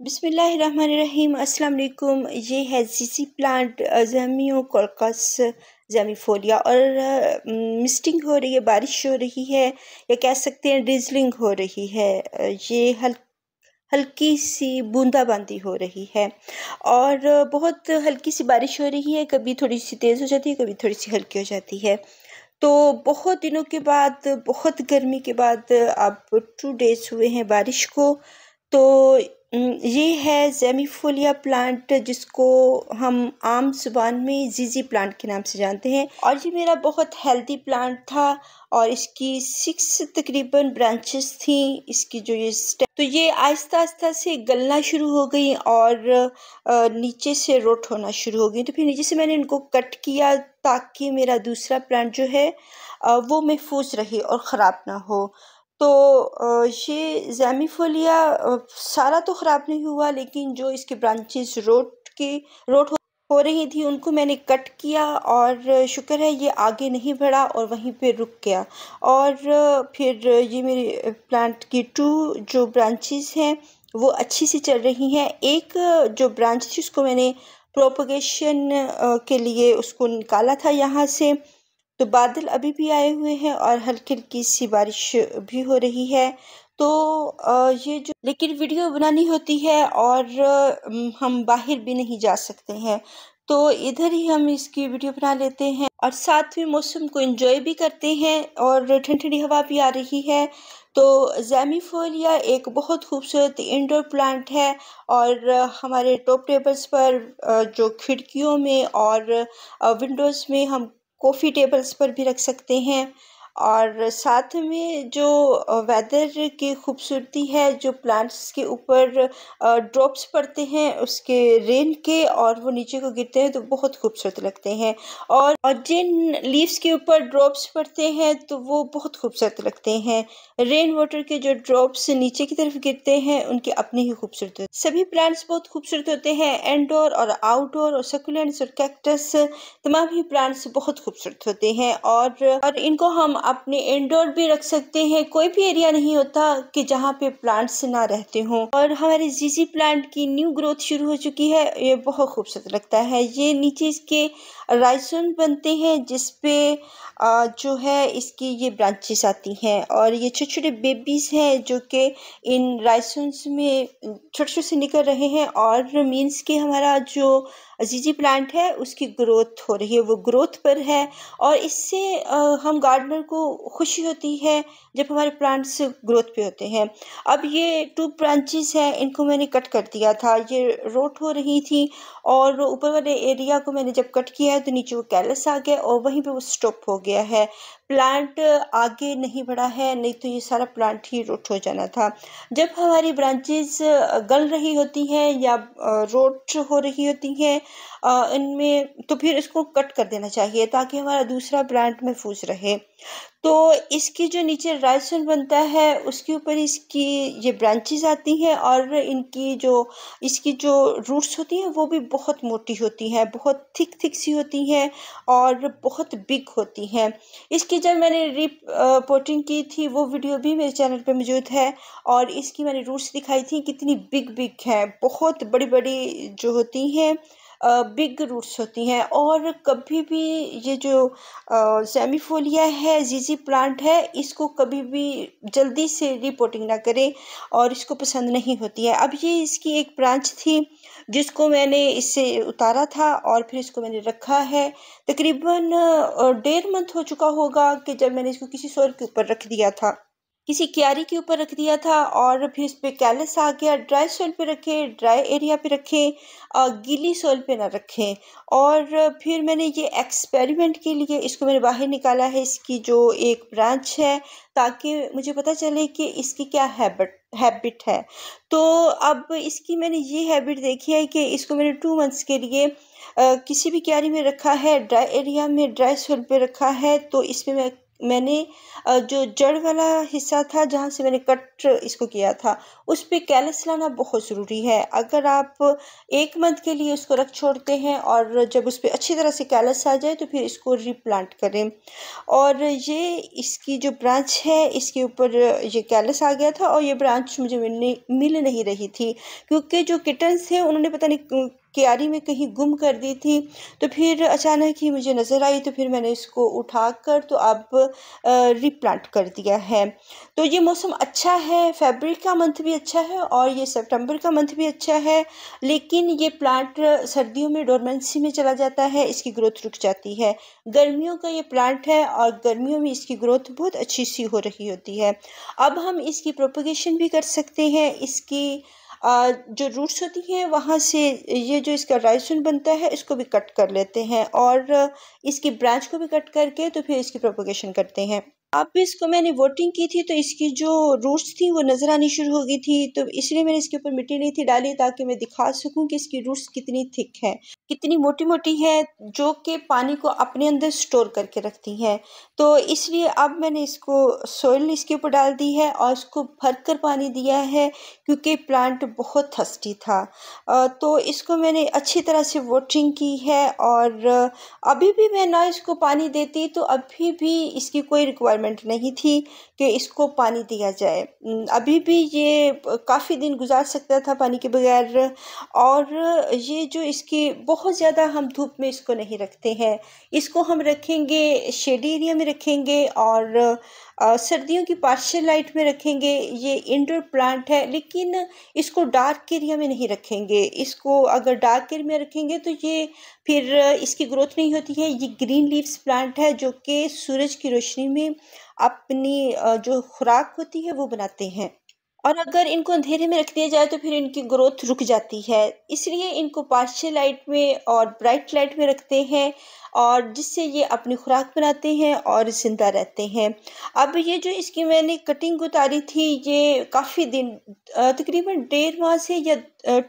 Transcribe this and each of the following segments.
बिस्मिल्लाहिर्रहमानिर्रहीम। अस्सलाम वालेकुम। ये है जीसी प्लांट ज़ेमियोकोकस ज़ेमिफोलिया और मिस्टिंग हो रही है, बारिश हो रही है या कह सकते हैं ड्रिज़लिंग हो रही है। ये हल्की सी बूंदाबांदी हो रही है और बहुत हल्की सी बारिश हो रही है। कभी थोड़ी सी तेज़ हो जाती है, कभी थोड़ी सी हल्की हो जाती है। तो बहुत दिनों के बाद, बहुत गर्मी के बाद अब 2 डेज़ हुए हैं बारिश को। तो ये है ज़ेमिफोलिया प्लांट, जिसको हम आम ज़ुबान में ज़ीज़ी प्लांट के नाम से जानते हैं। और ये मेरा बहुत हेल्दी प्लांट था और इसकी 6 तकरीबन ब्रांचेस थी। इसकी जो ये स्टेम, तो ये आहिस्ता आहिस्ता से गलना शुरू हो गई और नीचे से रोट होना शुरू हो गई। तो फिर नीचे से मैंने इनको कट किया ताकि मेरा दूसरा प्लांट जो है वो महफूज रहे और ख़राब ना हो। तो ये ज़ेमिफोलिया सारा तो ख़राब नहीं हुआ, लेकिन जो इसके ब्रांचेस रोट हो रही थी उनको मैंने कट किया और शुक्र है ये आगे नहीं बढ़ा और वहीं पे रुक गया। और फिर ये मेरे प्लांट की 2 जो ब्रांचेस हैं वो अच्छी सी चल रही हैं। एक जो ब्रांच थी उसको मैंने प्रोपगेशन के लिए उसको निकाला था यहाँ से। तो बादल अभी भी आए हुए हैं और हल्की हल्की सी बारिश भी हो रही है। तो ये जो लेकिन वीडियो बनानी होती है और हम बाहर भी नहीं जा सकते हैं, तो इधर ही हम इसकी वीडियो बना लेते हैं और साथ में मौसम को एंजॉय भी करते हैं और ठंडी ठंडी हवा भी आ रही है। तो ज़ेमिफोलिया एक बहुत खूबसूरत इंडोर प्लांट है और हमारे टॉप टेबल्स पर जो खिड़कियों में और विंडोज़ में हम कॉफ़ी टेबल्स पर भी रख सकते हैं। और साथ में जो वेदर की खूबसूरती है, जो प्लांट्स के ऊपर ड्रॉप्स पड़ते हैं उसके रेन के और वो नीचे को गिरते हैं तो बहुत खूबसूरत लगते हैं। और जिन लीव्स के ऊपर ड्रॉप्स पड़ते हैं तो वो बहुत खूबसूरत लगते हैं। रेन वाटर के जो ड्रॉप्स नीचे की तरफ गिरते हैं उनके अपने ही खूबसूरत होते हैं। सभी प्लांट्स बहुत खूबसूरत होते हैं, इंडोर और आउटडोर, और सकुलेंट्स और कैक्टस तमाम ही प्लांट्स बहुत खूबसूरत होते हैं। और इनको हम अपने इंडोर भी रख सकते हैं। कोई भी एरिया नहीं होता कि जहाँ पे प्लांट्स ना रहते हों। और हमारे जीजी प्लांट की न्यू ग्रोथ शुरू हो चुकी है। ये बहुत खूबसूरत लगता है। ये नीचे इसके राइज़ोन बनते हैं जिसपे जो है इसकी ये ब्रांचेस आती हैं और ये छोटे छोटे बेबीज हैं जो कि इन राइज़ोन्स में छोटे छोटे से निकल रहे हैं और मीन्स कि हमारा जो जीजी प्लांट है उसकी ग्रोथ हो रही है, वो ग्रोथ पर है। और इससे हम गार्डनर को खुशी होती है जब हमारे प्लांट्स ग्रोथ पे होते हैं। अब ये 2 ब्रांचेस हैं, इनको मैंने कट कर दिया था। ये रोट हो रही थी और ऊपर वाले एरिया को मैंने जब कट किया है तो नीचे वो कैलस आ गया और वहीं पे वो स्टॉप हो गया है। प्लांट आगे नहीं बढ़ा है, नहीं तो ये सारा प्लांट ही रोट हो जाना था। जब हमारी ब्रांचेस गल रही होती हैं या रोट हो रही होती हैं इनमें, तो फिर इसको कट कर देना चाहिए ताकि हमारा दूसरा प्लांट महफूज रहे। तो इसकी जो नीचे राइज़ोन बनता है उसके ऊपर इसकी ये ब्रांचेस आती हैं और इसकी जो रूट्स होती हैं वो भी बहुत मोटी होती हैं, बहुत थिक सी होती हैं और बहुत बिग होती हैं। इसकी जब मैंने पोटिंग की थी वो वीडियो भी मेरे चैनल पे मौजूद है और इसकी मैंने रूट्स दिखाई थी कितनी बिग हैं, बहुत बड़ी जो होती हैं, बिग रूट्स होती हैं। और कभी भी ये जो ज़ेमिफोलिया है, जीजी प्लांट है, इसको कभी भी जल्दी से रिपोर्टिंग ना करें और इसको पसंद नहीं होती है। अब ये इसकी एक ब्रांच थी जिसको मैंने इससे उतारा था और फिर इसको मैंने रखा है। तकरीबन 1.5 मंथ हो चुका होगा कि जब मैंने इसको किसी सॉइल के ऊपर रख दिया था, किसी क्यारी के ऊपर रख दिया था और फिर इस पे कैलस आ गया। ड्राई सॉइल पे रखें, ड्राई एरिया पे रखें, गीली सॉइल पे ना रखें। और फिर मैंने ये एक्सपेरिमेंट के लिए इसको मैंने बाहर निकाला है, इसकी जो एक ब्रांच है, ताकि मुझे पता चले कि इसकी क्या हैबिट है। तो अब इसकी मैंने ये हैबिट देखी है कि इसको मैंने 2 मंथ्स के लिए किसी भी क्यारी में रखा है, ड्राई एरिया में ड्राई सॉइल पे रखा है। तो इसमें मैं मैंने जो जड़ वाला हिस्सा था जहाँ से मैंने कट इसको किया था उस पे कैलस लाना बहुत ज़रूरी है। अगर आप 1 मंथ के लिए उसको रख छोड़ते हैं और जब उस पे अच्छी तरह से कैलस आ जाए तो फिर इसको रीप्लांट करें। और ये इसकी जो ब्रांच है इसके ऊपर ये कैलस आ गया था और ये ब्रांच मुझे मिल नहीं रही थी, क्योंकि जो किटन्स थे उन्होंने पता नहीं क्यारी में कहीं गुम कर दी थी। तो फिर अचानक ही मुझे नज़र आई, तो फिर मैंने इसको उठाकर तो अब रीप्लांट कर दिया है। तो ये मौसम अच्छा है, फरवरी का मंथ भी अच्छा है और ये सितंबर का मंथ भी अच्छा है, लेकिन ये प्लांट सर्दियों में डोरमेंसी में चला जाता है, इसकी ग्रोथ रुक जाती है। गर्मियों का ये प्लांट है और गर्मियों में इसकी ग्रोथ बहुत अच्छी सी हो रही होती है। अब हम इसकी प्रोपगेशन भी कर सकते हैं। इसकी जो रूट्स होती हैं वहाँ से ये जो इसका राइज़ोम बनता है इसको भी कट कर लेते हैं और इसकी ब्रांच को भी कट करके तो फिर इसकी प्रोपगेशन करते हैं। अब इसको मैंने वोटिंग की थी तो इसकी जो रूट्स थी वो नज़र आनी शुरू हो गई थी, तो इसलिए मैंने इसके ऊपर मिट्टी नहीं थी डाली ताकि मैं दिखा सकूं कि इसकी रूट्स कितनी थिक है, कितनी मोटी मोटी है, जो कि पानी को अपने अंदर स्टोर करके रखती हैं। तो इसलिए अब मैंने इसको सोइल इसके ऊपर डाल दी है और इसको भर कर पानी दिया है, क्योंकि प्लांट बहुत थर्स्टी था। तो इसको मैंने अच्छी तरह से वोटिंग की है और अभी भी मैं ना इसको पानी देती तो अभी भी इसकी कोई रिक्वायरमेंट नहीं थी कि इसको पानी दिया जाए। अभी भी ये काफ़ी दिन गुजार सकता था पानी के बगैर। और ये जो इसकी बहुत ज़्यादा हम धूप में इसको नहीं रखते हैं, इसको हम रखेंगे शेडी एरिया में रखेंगे और सर्दियों की पार्शियल लाइट में रखेंगे। ये इंडोर प्लांट है, लेकिन इसको डार्क एरिया में नहीं रखेंगे। इसको अगर डार्क एरिया में रखेंगे तो ये फिर इसकी ग्रोथ नहीं होती है। ये ग्रीन लीव्स प्लांट है जो कि सूरज की रोशनी में अपनी जो खुराक होती है वो बनाते हैं, और अगर इनको अंधेरे में रख दिया जाए तो फिर इनकी ग्रोथ रुक जाती है। इसलिए इनको पार्शियल लाइट में और ब्राइट लाइट में रखते हैं और जिससे ये अपनी खुराक बनाते हैं और ज़िंदा रहते हैं। अब ये जो इसकी मैंने कटिंग उतारी थी ये काफ़ी दिन तकरीबन 1.5 माह से या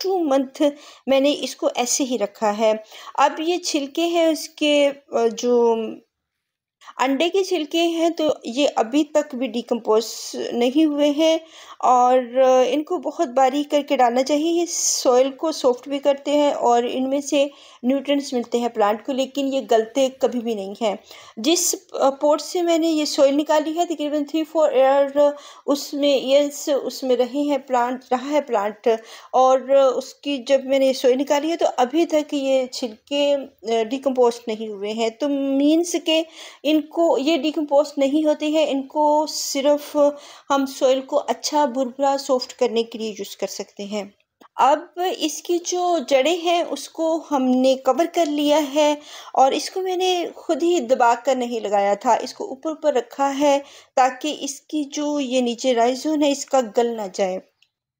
2 मंथ मैंने इसको ऐसे ही रखा है। अब ये छिलके हैं उसके जो अंडे के छिलके हैं तो ये अभी तक भी डिकम्पोज नहीं हुए हैं और इनको बहुत बारीक करके डालना चाहिए। ये सॉइल को सॉफ्ट भी करते हैं और इनमें से न्यूट्रिएंट्स मिलते हैं प्लांट को, लेकिन ये गलते कभी भी नहीं हैं। जिस पोट से मैंने ये सॉइल निकाली है तकरीबन 3-4 ईयर उसमें ईयर्स उसमें रहा है प्लांट, और उसकी जब मैंने सॉइल निकाली है तो अभी तक ये छिलके डिकम्पोज नहीं हुए हैं। तो मीन्स के इनको ये डिकम्पोस्ट नहीं होती है, इनको सिर्फ हम सॉइल को अच्छा भुरभुरा सॉफ्ट करने के लिए यूज़ कर सकते हैं। अब इसकी जो जड़ें हैं उसको हमने कवर कर लिया है और इसको मैंने खुद ही दबा कर नहीं लगाया था, इसको ऊपर ऊपर रखा है ताकि इसकी जो ये नीचे राइज़ोन है इसका गल ना जाए,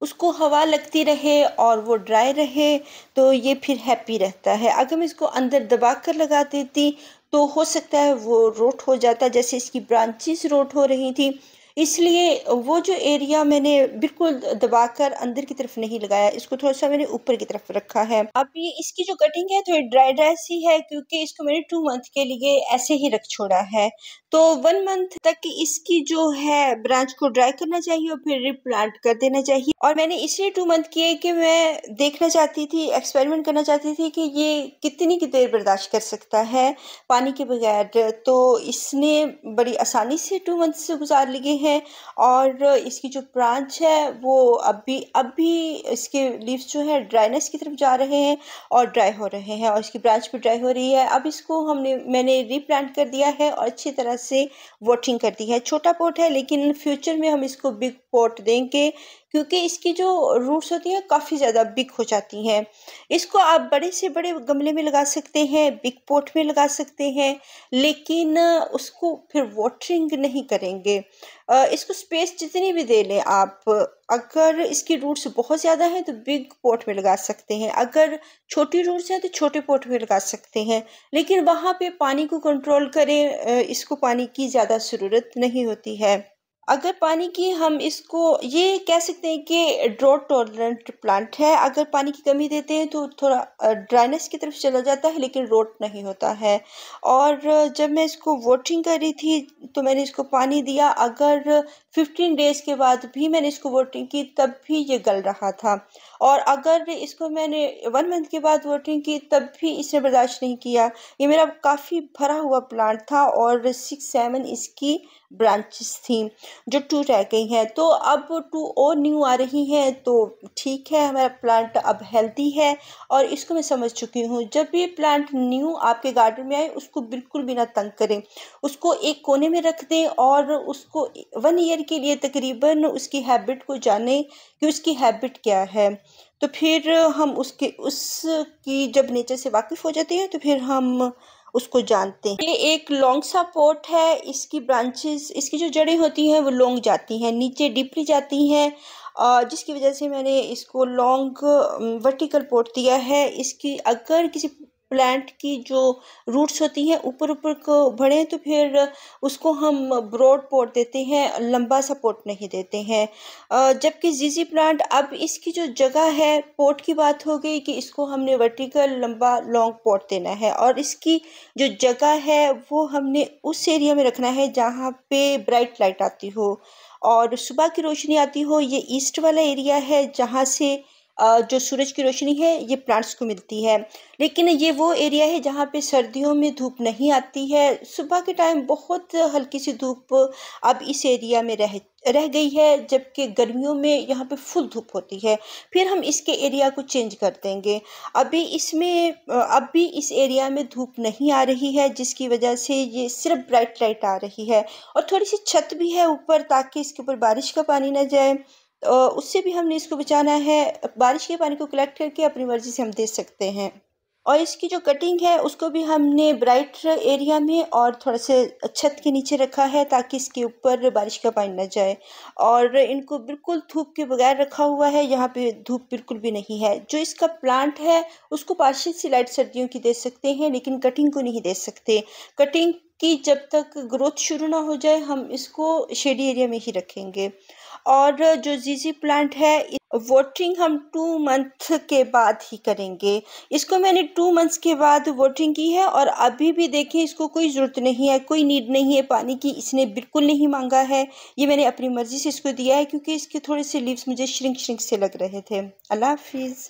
उसको हवा लगती रहे और वो ड्राई रहे, तो ये फिर हैप्पी रहता है। अगर मैं इसको अंदर दबा कर लगा देती तो हो सकता है वो रोट हो जाता, जैसे इसकी ब्रांचेस रोट हो रही थी। इसलिए वो जो एरिया मैंने बिल्कुल दबाकर अंदर की तरफ नहीं लगाया, इसको थोड़ा-सा मैंने ऊपर की तरफ रखा है। अब ये इसकी जो कटिंग है थोड़ी ड्राई सी है, क्योंकि इसको मैंने 2 मंथ के लिए ऐसे ही रख छोड़ा है। तो 1 मंथ तक इसकी जो है ब्रांच को ड्राई करना चाहिए और फिर रिप्लांट कर देना चाहिए। और मैंने इसलिए 2 मंथ किए कि मैं देखना चाहती थी, एक्सपेरिमेंट करना चाहती थी कि ये कितनी की देर बर्दाश्त कर सकता है पानी के बगैर। तो इसने बड़ी आसानी से 2 मंथ से गुजार लिए हैं और इसकी जो ब्रांच है वो अभी इसके लीव्स जो है ड्राइनेस की तरफ जा रहे हैं और ड्राई हो रहे हैं और इसकी ब्रांच भी ड्राई हो रही है। अब इसको मैंने रीप्लांट कर दिया है और अच्छी तरह से वॉटिंग कर दी है। छोटा पॉट है लेकिन फ्यूचर में हम इसको बिग पॉट देंगे, क्योंकि इसकी जो रूट्स होती हैं काफ़ी ज़्यादा बिग हो जाती हैं। इसको आप बड़े से बड़े गमले में लगा सकते हैं, बिग पॉट में लगा सकते हैं, लेकिन उसको फिर वाटरिंग नहीं करेंगे। इसको स्पेस जितनी भी दे लें आप, अगर इसकी रूट्स बहुत ज़्यादा हैं तो बिग पॉट में लगा सकते हैं, अगर छोटी रूट्स हैं तो छोटे पॉट में लगा सकते हैं, लेकिन वहाँ पे पानी को कंट्रोल करें, इसको पानी की ज़्यादा ज़रूरत नहीं होती है। अगर पानी की हम इसको ये कह सकते हैं कि ड्रॉट टॉलरेंट प्लांट है। अगर पानी की कमी देते हैं तो थोड़ा ड्राइनेस की तरफ चला जाता है, लेकिन रोट नहीं होता है। और जब मैं इसको वाटरिंग कर रही थी तो मैंने इसको पानी दिया। अगर 15 डेज़ के बाद भी मैंने इसको वाटरिंग की तब भी ये गल रहा था। और अगर इसको मैंने 1 मंथ के बाद वाटरिंग की तब भी इसने बर्दाश्त नहीं किया। ये मेरा काफ़ी भरा हुआ प्लांट था और 6-7 इसकी ब्रांचेस थी जो 2 रह गई हैं। तो अब 2 और न्यू आ रही हैं, तो ठीक है, हमारा प्लांट अब हेल्दी है और इसको मैं समझ चुकी हूँ। जब ये प्लांट न्यू आपके गार्डन में आए उसको बिल्कुल भी ना तंग करें, उसको एक कोने में रख दें और उसको 1 ईयर के लिए तकरीबन उसकी हैबिट को जानें कि उसकी हैबिट क्या है। तो फिर हम उसकी जब नेचर से वाकिफ़ हो जाते हैं तो फिर हम उसको जानते हैं। ये एक लॉन्ग सा पॉट है। इसकी ब्रांचेस, इसकी जो जड़ें होती हैं वो लॉन्ग जाती हैं, नीचे डीपली जाती हैं, जिसकी वजह से मैंने इसको लॉन्ग वर्टिकल पॉट दिया है। इसकी अगर किसी प्लांट की जो रूट्स होती हैं ऊपर ऊपर को बढ़े तो फिर उसको हम ब्रॉड पॉट देते हैं, लंबा सा पॉट नहीं देते हैं। जबकि जीजी प्लांट, अब इसकी जो जगह है, पॉट की बात हो गई कि इसको हमने वर्टिकल लंबा लॉन्ग पॉट देना है और इसकी जो जगह है वो हमने उस एरिया में रखना है जहाँ पे ब्राइट लाइट आती हो और सुबह की रोशनी आती हो। ये ईस्ट वाला एरिया है जहाँ से जो सूरज की रोशनी है ये प्लांट्स को मिलती है। लेकिन ये वो एरिया है जहाँ पे सर्दियों में धूप नहीं आती है। सुबह के टाइम बहुत हल्की सी धूप अब इस एरिया में रह गई है, जबकि गर्मियों में यहाँ पे फुल धूप होती है। फिर हम इसके एरिया को चेंज कर देंगे। अब भी इस एरिया में धूप नहीं आ रही है, जिसकी वजह से ये सिर्फ ब्राइट लाइट आ रही है और थोड़ी सी छत भी है ऊपर ताकि इसके ऊपर बारिश का पानी ना जाए। उससे भी हमने इसको बचाना है। बारिश के पानी को कलेक्ट करके अपनी मर्जी से हम दे सकते हैं। और इसकी जो कटिंग है उसको भी हमने ब्राइट एरिया में और थोड़ा से छत के नीचे रखा है ताकि इसके ऊपर बारिश का पानी न जाए। और इनको बिल्कुल धूप के बगैर रखा हुआ है, यहाँ पे धूप बिल्कुल भी नहीं है। जो इसका प्लांट है उसको पार्शियल सी लाइट सर्दियों की दे सकते हैं, लेकिन कटिंग को नहीं दे सकते। कटिंग की जब तक ग्रोथ शुरू ना हो जाए हम इसको शेडी एरिया में ही रखेंगे। और जो जीजी प्लांट है वाटरिंग हम 2 मंथ के बाद ही करेंगे। इसको मैंने 2 मंथ्स के बाद वाटरिंग की है और अभी भी देखें इसको कोई ज़रूरत नहीं है, कोई नीड नहीं है पानी की, इसने बिल्कुल नहीं मांगा है। ये मैंने अपनी मर्ज़ी से इसको दिया है क्योंकि इसके थोड़े से लीव्स मुझे श्रिंक से लग रहे थे। अल्लाह हाफिज़।